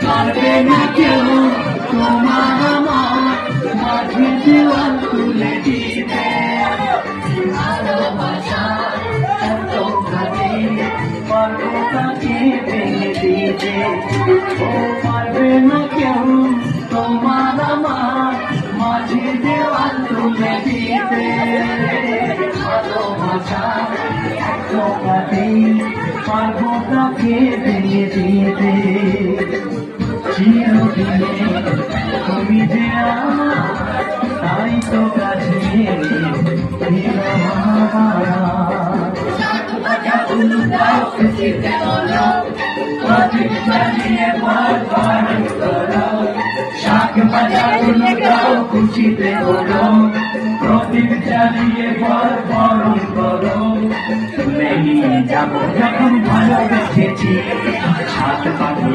পারবে না কেউ তোমার আমার মাঝে দেওয়াল তুলে দিতে। ভালোবাসা এত ঘাটে পারবো তাকে ভেঙে দিতে। ও পারবে না কেউ তোমার আমার মাঝে দেওয়াল তুলে দিতে। ভালোবাসা এত ঘাটে পারবো তাকে ভেঙে দিতে। চিরদিনে তুমি যে আমার তাই তো কাছে খুশিতে বলো প্রদীপ জ্বালিয়ে বরণ করো। শাক ভাজা গুলো দাও খুশিতে বলো প্রদীপ জ্বালিয়ে বরণ করো। তুলে নিয়ে যাবো যখন ভালোবেসেছি সাত পাখি